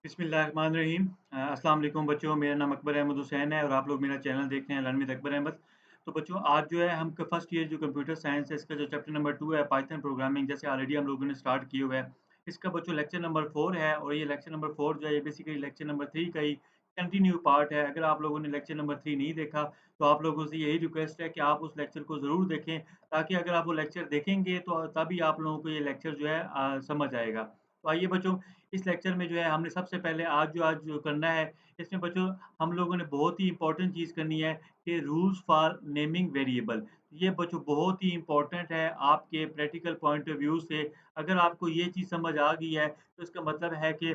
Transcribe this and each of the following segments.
बिस्मिल्लाहिर्रहमानिर्रहीम। अस्सलाम वालेकुम बच्चों, मेरा नाम अकबर अहमद हुसैन है और आप लोग मेरा चैनल देख रहे हैं लर्न विद अकबर अहमद। तो बच्चों आज जो है हम फर्स्ट ईयर जो कंप्यूटर साइंस है इसका जो चैप्टर नंबर 2 है पाइथन प्रोग्रामिंग जैसे ऑलरेडी हम लोगों ने स्टार्ट किए हुए है। इसका बच्चों लेक्चर नंबर 4 है और ये लेक्चर नंबर 4 जो है ये बेसिकली लेक्चर नंबर 3 का ही कंटिन्यू पार्ट है। अगर आप लोगों ने लेक्चर नंबर 3 नहीं देखा तो आप लोगों से यही रिक्वेस्ट है कि आप उस लेक्चर को ज़रूर देखें, ताकि अगर आप वो लेक्चर देखेंगे तो तभी आप लोगों को ये लेक्चर जो है समझ आएगा। तो आइए बच्चों, इस लेक्चर में जो है हमने सबसे पहले आज जो करना है, इसमें बच्चों हम लोगों ने बहुत ही इम्पोर्टेंट चीज़ करनी है कि रूल्स फॉर नेमिंग वेरिएबल। ये बच्चों बहुत ही इम्पोर्टेंट है आपके प्रैक्टिकल पॉइंट ऑफ व्यू से। अगर आपको ये चीज़ समझ आ गई है, तो इसका मतलब है कि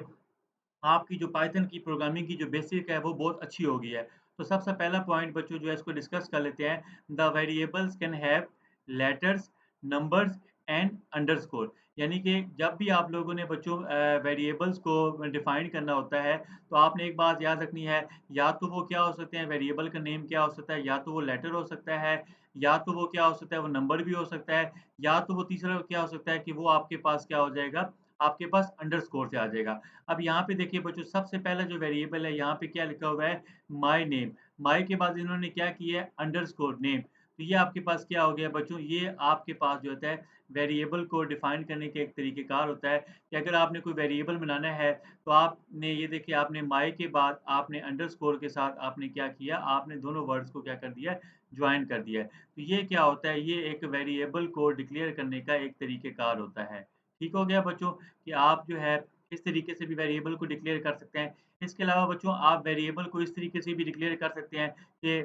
आपकी जो पाइथन की प्रोग्रामिंग की जो बेसिक है वो बहुत अच्छी हो गई है। तो सबसे पहला पॉइंट बच्चों जो है इसको डिस्कस कर लेते हैं। The variables can have letters, numbers and underscore. यानी कि जब भी आप लोगों ने बच्चों वेरिएबल्स को डिफाइन करना होता है, तो आपने एक बात याद रखनी है, या तो वो क्या हो सकते हैं, वेरिएबल का नेम क्या हो सकता है, या तो वो लेटर हो सकता है, या तो वो क्या हो सकता है, वो नंबर भी हो सकता है, या तो वो तीसरा क्या हो सकता है कि वो आपके पास क्या हो जाएगा, आपके पास अंडरस्कोर से आ जाएगा। अब यहाँ पे देखिए बच्चों, सबसे पहला जो वेरिएबल है यहाँ पे क्या लिखा हुआ है, माय नेम। माय के बाद इन्होंने क्या किया है, अंडरस्कोर नेम। तो ये आपके पास क्या हो गया बच्चों, ये आपके पास जो होता है वेरिएबल को डिफाइन करने के एक तरीकेकार होता है कि अगर आपने कोई वेरिएबल बनाना है, तो आपने ये देखिए, आपने माय के बाद आपने अंडरस्कोर के साथ आपने क्या किया, आपने दोनों वर्ड्स को क्या कर दिया, ज्वाइन कर दिया है। तो ये क्या होता है, ये एक वेरिएबल को डिक्लेयर करने का एक तरीकेकार होता है। ठीक हो गया बच्चों, कि आप जो है इस तरीके से भी वेरिएबल को डिक्लेयर कर सकते हैं। इसके अलावा बच्चों आप वेरिएबल को इस तरीके से भी डिक्लेयर कर सकते हैं कि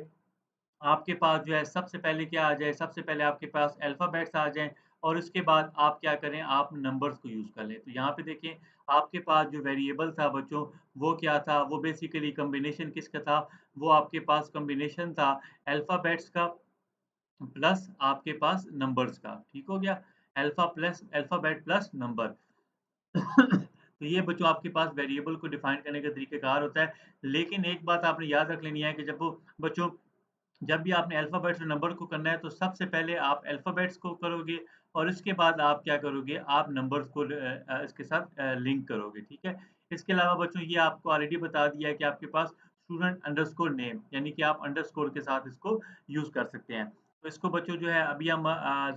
आपके पास जो है सबसे पहले क्या आ जाए, सबसे पहले आपके पास अल्फ़ाबेट्स आ जाएँ और उसके बाद आप क्या करें, आप नंबर्स को यूज़ कर लें। तो यहाँ पे देखें, आपके पास जो वेरिएबल था बच्चों, वो क्या था, वो बेसिकली कॉम्बिनेशन किसका था, वो आपके पास कॉम्बिनेशन था अल्फ़ाबेट्स का प्लस आपके पास नंबर्स का। ठीक हो गया? Alphabet plus number. तो ये बच्चों आपके पास वेरिएबल को डिफाइन करने का तरीक़ाकार होता है। लेकिन एक बात आपने याद रख लेनी है कि जब वो बच्चों, जब भी आपने अल्फ़ाबेट्स और नंबर को करना है, तो सबसे पहले आप अल्फ़ाबेट्स को करोगे और इसके बाद आप क्या करोगे, आप नंबर्स को इसके साथ लिंक करोगे, ठीक है? इसके अलावा बच्चों ये आपको ऑलरेडी बता दिया है कि आपके पास स्टूडेंट अंडरस्कोर नेम, यानी कि आप अंडरस्कोर के साथ इसको यूज़ कर सकते हैं। तो इसको बच्चों जो है अभी हम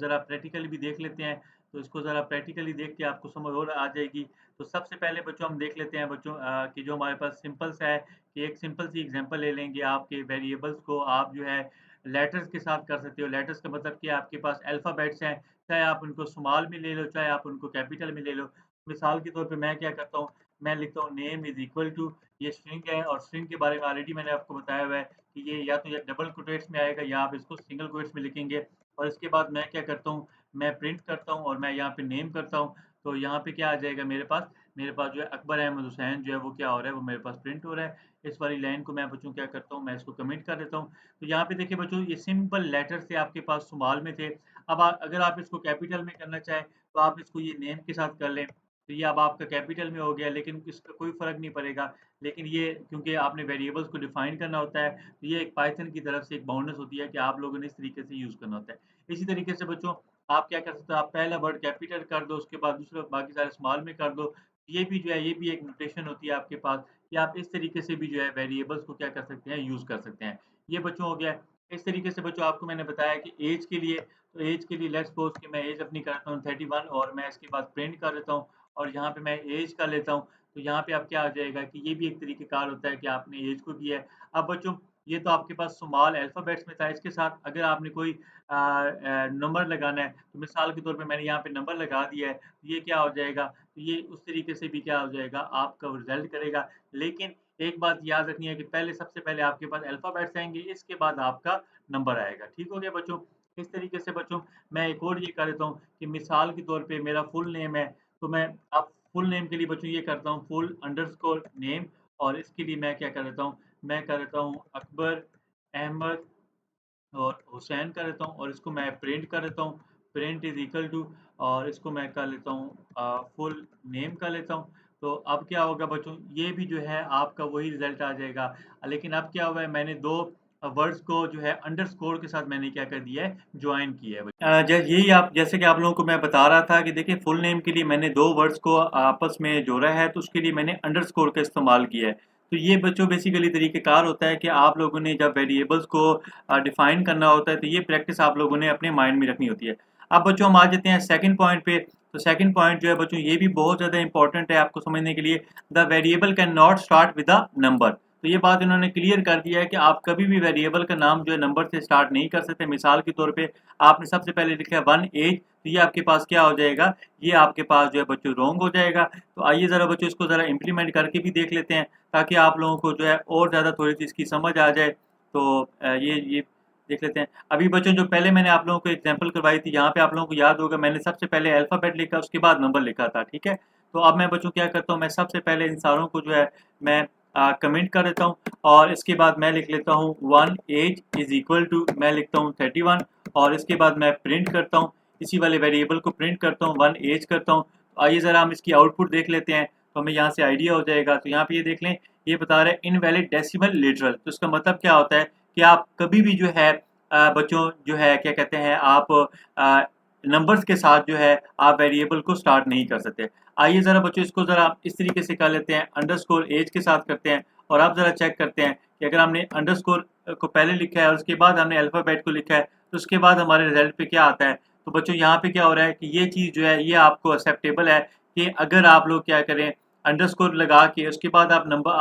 ज़रा प्रैक्टिकली भी देख लेते हैं, तो इसको ज़रा प्रैक्टिकली देख के आपको समझ और आ जाएगी। तो सबसे पहले बच्चों हम देख लेते हैं बच्चों, कि जो हमारे पास सिंपल सा है, कि एक सिंपल सी एग्ज़ाम्पल ले लेंगे, आपके वेरिएबल्स को आप जो है लेटर्स के साथ कर सकते हो। लेटर्स का मतलब कि आपके पास अल्फ़ाबेट्स हैं, चाहे आप उनको स्मॉल में ले लो, चाहे आप उनको कैपिटल में ले लो। मिसाल के तौर पे मैं क्या करता हूँ, मैं लिखता हूँ नेम इज़ इक्वल टू, ये स्ट्रिंग है और स्ट्रिंग के बारे में ऑलरेडी मैंने आपको बताया हुआ है कि ये या तो ये डबल कोटेट्स में आएगा या आप इसको सिंगल कोटेट्स में लिखेंगे। और इसके बाद मैं क्या करता हूँ, मैं प्रिंट करता हूँ और मैं यहाँ पे नेम करता हूँ। तो यहाँ पे क्या आ जाएगा मेरे पास जो है अकबर अहमद हुसैन जो है वो क्या हो रहा है, वो मेरे पास प्रिंट हो रहा है। इस वाली लाइन को मैं बच्चों क्या करता हूँ, मैं इसको कमेंट कर देता हूँ। तो यहाँ पे देखिए बच्चों, ये सिंपल लेटर थे आपके पास, स्मॉल में थे। अब अगर आप इसको कैपिटल में करना चाहें, तो आप इसको ये नेम के साथ कर लें। तो ये अब आपका कैपिटल में हो गया, लेकिन इसका कोई फ़र्क नहीं पड़ेगा। लेकिन ये क्योंकि आपने वेरिएबल्स को डिफाइन करना होता है, तो ये एक पाइथन की तरफ से एक बाउंड्स होती है कि आप लोगों ने इस तरीके से यूज़ करना होता है। इसी तरीके से बच्चों आप क्या कर सकते हो, आप पहला वर्ड कैपिटल कर दो, उसके बाद दूसरा बाकी सारे स्मॉल में कर दो। ये भी जो है, ये भी एक नोटेशन होती है आपके पास कि आप इस तरीके से भी जो है वेरिएबल्स को क्या कर सकते हैं, यूज़ कर सकते हैं। ये बच्चों हो गया। इस तरीके से बच्चों आपको मैंने बताया कि ऐज के लिए, तो ऐज के लिए लेट्स सपोज़ कि मैं ऐज अपनी करता हूँ 31 और मैं इसके बाद प्रिंट कर देता हूँ और यहाँ पे मैं ऐज का लेता हूँ। तो यहाँ पे अब क्या आ जाएगा कि ये भी एक तरीक़ेकार होता है कि आपने ऐज को दिया है। अब बच्चों ये तो आपके पास स्मॉल अल्फ़ाबेट्स में था, इसके साथ अगर आपने कोई नंबर लगाना है, तो मिसाल के तौर पे मैंने यहाँ पे नंबर लगा दिया है, तो ये क्या हो जाएगा, तो ये उस तरीके से भी क्या हो जाएगा, आपका रिज़ल्ट करेगा। लेकिन एक बात याद रखनी है कि सबसे पहले आपके पास अल्फ़ाबेट्स आएँगे, इसके बाद आपका नंबर आएगा। ठीक हो गया बच्चों? इस तरीके से बच्चों मैं एक और ये कर देता हूँ कि मिसाल के तौर पे मेरा फुल नेम है, तो मैं अब फुल नेम के लिए बच्चों ये करता हूँ, फुल अंडरस्कोर नेम, और इसके लिए मैं क्या कर देता हूँ, मैं कर देता हूँ अकबर अहमद और हुसैन कर देता हूँ और इसको मैं प्रिंट कर देता हूँ। प्रिंट इज़ इक्वल टू, और इसको मैं कर लेता हूँ फुल नेम कर लेता हूँ। तो अब क्या होगा बच्चों, ये भी जो है आपका वही रिज़ल्ट आ जाएगा। लेकिन अब क्या हुआ है, मैंने 2 वर्ड्स को जो है अंडरस्कोर के साथ मैंने क्या कर दिया है, ज्वाइन किया है। यही आप जैसे कि आप लोगों को मैं बता रहा था कि देखिए फुल नेम के लिए मैंने दो वर्ड्स को आपस में जोड़ा है, तो उसके लिए मैंने अंडरस्कोर का इस्तेमाल किया है। तो ये बच्चों बेसिकली तरीक़ेकार होता है कि आप लोगों ने जब वेरिएबल्स को डिफाइन करना होता है, तो ये प्रैक्टिस आप लोगों ने अपने माइंड में रखनी होती है। अब बच्चों हम आ जाते हैं सेकंड पॉइंट पे। तो सेकंड पॉइंट जो है बच्चों ये भी बहुत ज़्यादा इंपॉर्टेंट है आपको समझने के लिए। The variable can not start with a number. तो ये बात इन्होंने क्लियर कर दिया है कि आप कभी भी वेरिएबल का नाम जो है नंबर से स्टार्ट नहीं कर सकते। मिसाल के तौर पे आपने सबसे पहले लिखा है 1 एज, तो ये आपके पास क्या हो जाएगा, ये आपके पास जो है बच्चों रॉन्ग हो जाएगा। तो आइए ज़रा बच्चों इसको ज़रा इम्प्लीमेंट करके भी देख लेते हैं, ताकि आप लोगों को जो है और ज़्यादा थोड़ी सी इसकी समझ आ जाए। तो ये देख लेते हैं। अभी बच्चों जो पहले मैंने आप लोगों को एग्जाम्पल करवाई थी, यहाँ पे आप लोगों को याद होगा मैंने सबसे पहले अल्फ़ाबेट लिखा, उसके बाद नंबर लिखा था, ठीक है। तो अब मैं बच्चों क्या करता हूँ, मैं सबसे पहले इन सारों को जो है मैं कमेंट कर देता हूँ, और इसके बाद मैं लिख लेता हूँ 1 एज इज इक्वल टू, मैं लिखता हूँ 31, और इसके बाद मैं प्रिंट करता हूँ, इसी वाले वेरिएबल को प्रिंट करता हूँ, 1 एज करता हूँ। तो आइए ज़रा हम इसकी आउटपुट देख लेते हैं, तो हमें यहाँ से आइडिया हो जाएगा। तो यहाँ पे ये देख लें, ये बता रहा है इनवैलिड डेसिमल लिटरल। तो इसका मतलब क्या होता है कि आप कभी भी जो है बच्चों जो है क्या कहते हैं, आप नंबर्स के साथ जो है आप वेरिएबल को स्टार्ट नहीं कर सकते। आइए ज़रा बच्चों इसको ज़रा इस तरीके से कर लेते हैं, अंडरस्कोर एज के साथ करते हैं, और आप ज़रा चेक करते हैं कि अगर हमने अंडरस्कोर को पहले लिखा है और उसके बाद हमने अल्फ़ाबेट को लिखा है, तो उसके बाद हमारे रिजल्ट पे क्या आता है। तो बच्चों यहाँ पे क्या हो रहा है कि ये चीज़ जो है ये आपको एक्सेप्टेबल है कि अगर आप लोग क्या करें, अंडरस्कोर लगा के उसके बाद आप नंबर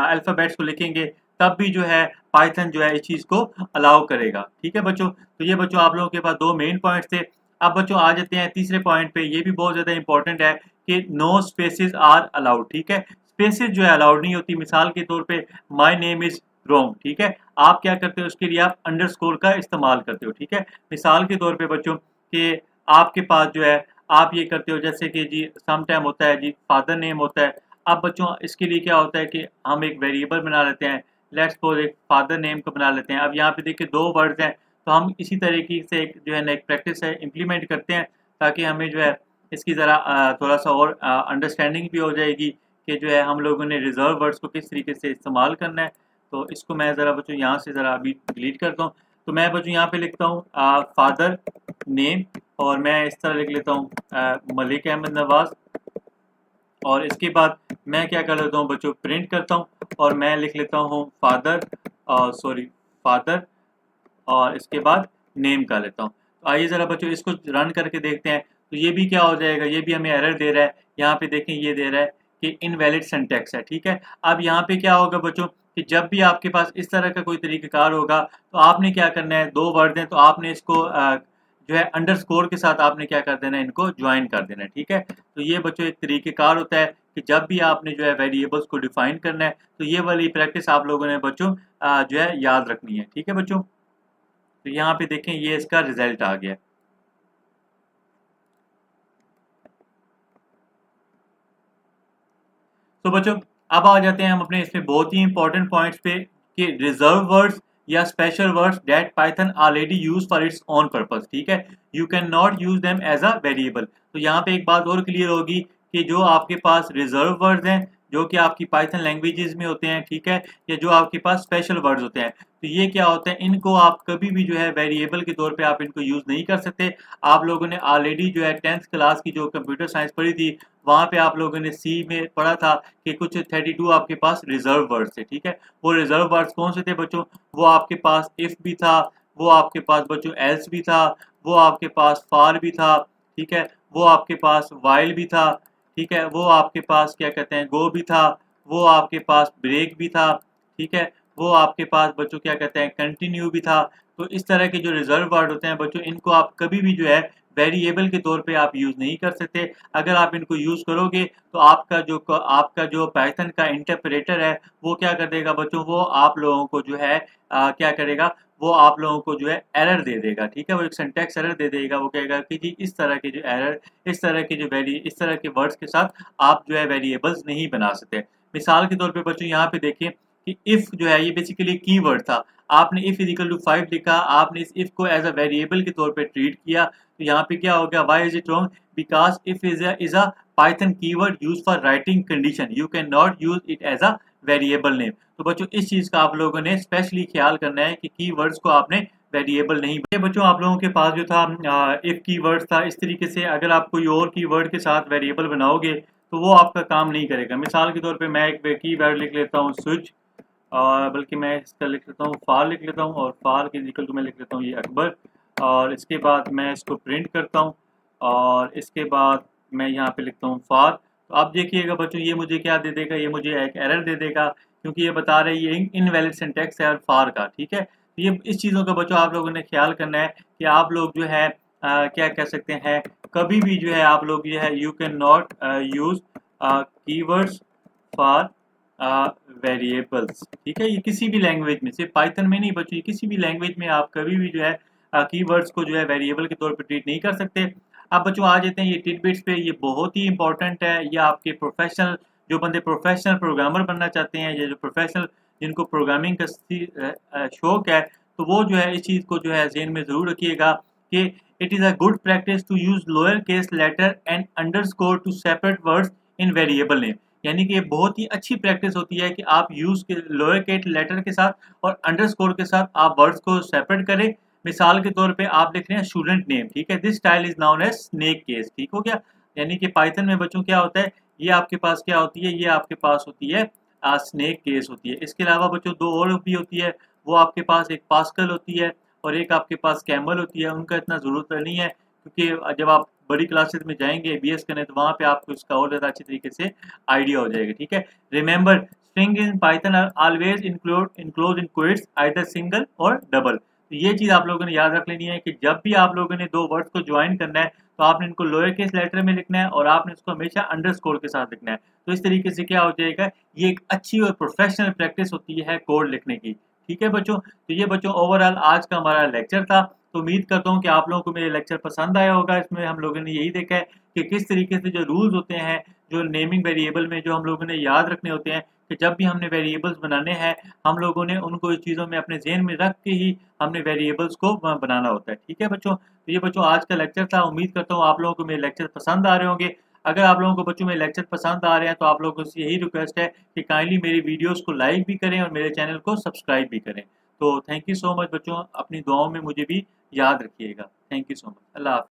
अल्फ़ाबेट्स को लिखेंगे, तब भी जो है पाइथन जो है इस चीज़ को अलाउ करेगा, ठीक है बच्चों। तो ये बच्चों आप लोगों के पास दो मेन पॉइंट्स थे। अब बच्चों आ जाते हैं तीसरे पॉइंट पे, ये भी बहुत ज़्यादा इंपॉर्टेंट है कि नो स्पेसेस आर अलाउड, ठीक है। स्पेसेस जो है अलाउड नहीं होती। मिसाल के तौर पे माय नेम इज़ रॉन्ग, ठीक है। आप क्या करते हो, उसके लिए आप अंडरस्कोर का इस्तेमाल करते हो, ठीक है। मिसाल के तौर पे बच्चों कि आपके पास जो है आप ये करते हो, जैसे कि जी सम टाइम होता है जी फादर नेम होता है। अब बच्चों इसके लिए क्या होता है कि हम एक वेरिएबल बना लेते हैं, लेट्स सपोज एक फादर नेम को बना लेते हैं। अब यहाँ पे देखिए दो वर्ड्स हैं, तो हम इसी तरीके से एक जो है ना एक प्रैक्टिस है इम्प्लीमेंट करते हैं, ताकि हमें जो है इसकी ज़रा थोड़ा सा और अंडरस्टैंडिंग भी हो जाएगी कि जो है हम लोगों ने रिजर्व वर्ड्स को किस तरीके से इस्तेमाल करना है। तो इसको मैं ज़रा बच्चों यहाँ से ज़रा अभी डिलीट करता हूँ। तो मैं बच्चों यहाँ पे लिखता हूँ फादर नेम, और मैं इस तरह लिख लेता हूँ मलिक अहमद नवाज़, और इसके बाद मैं क्या कर लेता हूँ बच्चों, प्रिंट करता हूँ, और मैं लिख लेता हूँ फादर, और इसके बाद नेम का लेता हूँ। तो आइए ज़रा बच्चों इसको रन करके देखते हैं। तो ये भी क्या हो जाएगा, ये भी हमें एरर दे रहा है। यहाँ पे देखें ये दे रहा है कि इनवैलिड सिंटैक्स है, ठीक है। अब यहाँ पे क्या होगा बच्चों कि जब भी आपके पास इस तरह का कोई तरीक़ाकार होगा, तो आपने क्या करना है, दो वर्ड हैं तो आपने इसको जो है अंडरस्कोर के साथ आपने क्या कर देना है, इनको ज्वाइन कर देना है, ठीक है। तो ये बच्चों एक तरीक़ेकार होता है कि जब भी आपने जो है वेरिएबल्स को डिफाइन करना है, तो ये वाली प्रैक्टिस आप लोगों ने बच्चों जो है याद रखनी है, ठीक है बच्चों। तो यहाँ पे देखें ये इसका रिजल्ट आ गया। तो बच्चों अब आ जाते हैं हम अपने इसमें बहुत ही इंपॉर्टेंट पॉइंट्स पे कि रिजर्व वर्ड्स या special words that Python already use for its own purpose, ठीक है। You can not use them as a variable. तो यहाँ पे एक बात और क्लियर होगी कि जो आपके पास रिजर्व वर्ड्स हैं, जो कि आपकी पाइथन लैंग्वेजेस में होते हैं, ठीक है, या जो आपके पास स्पेशल वर्ड्स होते हैं, तो ये क्या होता है, इनको आप कभी भी जो है वेरिएबल के तौर पे आप इनको यूज नहीं कर सकते। आप लोगों ने ऑलरेडी जो है 10th क्लास की जो कंप्यूटर साइंस पढ़ी थी, वहाँ पे आप लोगों ने सी में पढ़ा था कि कुछ 32 आपके पास रिजर्व वर्ड्स थे, ठीक है। वो रिजर्व वर्ड्स कौन से थे बच्चों, वो आपके पास इफ भी था, वो आपके पास बच्चों एल्स भी था, वो आपके पास फार भी था, ठीक है, वो आपके पास वाइल भी था, ठीक है, वो आपके पास क्या कहते हैं गो भी था, वो आपके पास ब्रेक भी था, ठीक है, वो आपके पास बच्चों क्या कहते हैं कंटिन्यू भी था। तो इस तरह के जो रिजर्व वर्ड होते हैं बच्चों, इनको आप कभी भी जो है वेरिएबल के तौर पे आप यूज़ नहीं कर सकते। अगर आप इनको यूज़ करोगे तो आपका जो पाइथन का इंटरप्रेटर है, वो क्या कर देगा बच्चों, वो आप लोगों को जो है क्या करेगा, वो आप लोगों को जो है एरर दे देगा, ठीक है। वो एक सिंटैक्स एरर दे देगा। वो कहेगा कि जी इस तरह के जो एरर, इस तरह के वर्ड्स के साथ आप जो है वेरिएबल्स नहीं बना सकते। मिसाल के तौर पे बच्चों यहाँ पे देखिए कि इफ जो है ये बेसिकली कीवर्ड था। आपने इफ इज इक्वल टू 5 लिखा, आपने इस इफ को एज अ वेरिएबल के तौर पे ट्रीट किया, तो यहाँ पे क्या हो गया, why is it wrong, because if is a Python keyword used for writing condition, you can not use it as a variable name. तो बच्चों इस चीज़ का आप लोगों ने स्पेशली ख्याल करना है कि कीवर्ड्स को आपने वेरिएबल नहीं। बच्चों आप लोगों के पास जो था इफ कीवर्ड था, इस तरीके से अगर आप कोई और कीवर्ड के साथ वेरिएबल बनाओगे तो वो आपका काम नहीं करेगा। मिसाल के तौर पे मैं एक कीवर्ड लिख लेता हूँ स्विच, और बल्कि मैं इसका लिख लेता हूँ फार लिख लेता हूँ, और फार के इक्वल टू मैं लिख लेता हूँ ये अकबर, और इसके बाद मैं इसको प्रिंट करता हूँ, और इसके बाद मैं यहाँ पे लिखता हूँ फार। तो आप देखिएगा बच्चों ये मुझे क्या दे देगा, ये मुझे एक एरर दे देगा, क्योंकि ये बता रहे हैं ये इनवैलिड सिंटैक्स है फार का। ठीक है, तो ये इस चीज़ों का बच्चों आप लोगों ने ख्याल करना है कि आप लोग जो है क्या कह सकते हैं, कभी भी जो है आप लोग जो है you can not use keywords for variables. ठीक है, ये किसी भी लैंग्वेज में, सिर्फ पाइथन में नहीं बच्चों, ये किसी भी लैंग्वेज में आप कभी भी जो है कीवर्ड्स को जो है वेरिएबल के तौर पर ट्रीट नहीं कर सकते। अब बच्चों आ जाते हैं ये टिडबिट्स पे, ये बहुत ही इंपॉर्टेंट है। ये आपके प्रोफेशनल, जो बंदे प्रोफेशनल प्रोग्रामर बनना चाहते हैं, या जो प्रोफेशनल जिनको प्रोग्रामिंग का शौक है, तो वो जो है इस चीज़ को जो है ज़हन में ज़रूर रखिएगा कि it is a good practice to use lower case letter and underscore to separate words in variable name. यानी कि ये बहुत ही अच्छी प्रैक्टिस होती है कि आप यूज़ के लोअर केस लेटर के साथ और अंडरस्कोर के साथ आप वर्ड्स को सेपरेट करें। मिसाल के तौर पे आप लिख रहे हैं स्टूडेंट नेम, ठीक है, this style is known as snake case. ठीक हो गया, यानी कि पाइथन में बच्चों क्या होता है, ये आपके पास क्या होती है, ये आपके पास होती है स्नेक केस होती है। इसके अलावा बच्चों दो और भी होती है, वो आपके पास एक पास्कल होती है और एक आपके पास कैमल होती है। उनका इतना ज़रूरत नहीं है, क्योंकि जब आप बड़ी क्लासेस में जाएंगे बीएस करने, तो वहाँ पे आपको इसका और ज़्यादा अच्छी तरीके से आइडिया हो जाएगा। ठीक है, remember string in Python are always enclose in quotes either single or double. तो ये चीज़ आप लोगों ने याद रख लेनी है कि जब भी आप लोगों ने दो वर्ड्स को ज्वाइन करना है तो आपने इनको लोअर केस लेटर में लिखना है और आपने इसको हमेशा अंडरस्कोर के साथ लिखना है। तो इस तरीके से क्या हो जाएगा, ये एक अच्छी और प्रोफेशनल प्रैक्टिस होती है कोड लिखने की। ठीक है बच्चों, तो ये बच्चों ओवरऑल आज का हमारा लेक्चर था। तो उम्मीद करता हूँ कि आप लोगों को मेरे लेक्चर पसंद आया होगा। इसमें हम लोगों ने यही देखा है कि किस तरीके से जो रूल्स होते हैं, जो नेमिंग वेरिएबल में जो हम लोगों ने याद रखने होते हैं, कि जब भी हमने वेरिएबल्स बनाने हैं हम लोगों ने उनको इस चीज़ों में अपने ज़हन में रख के ही हमने वेरिएबल्स को बनाना होता है। ठीक है बच्चों, तो ये बच्चों आज का लेक्चर था। उम्मीद करता हूँ आप लोगों को मेरे लेक्चर पसंद आ रहे होंगे। अगर आप लोगों को बच्चों मेरे लेक्चर पसंद आ रहे हैं तो आप लोगों से यही रिक्वेस्ट है कि काइंडली मेरी वीडियोस को लाइक भी करें और मेरे चैनल को सब्सक्राइब भी करें। तो थैंक यू सो मच बच्चों, अपनी दुआओं में मुझे भी याद रखिएगा। Thank you so much. Allah हाफ़िज़।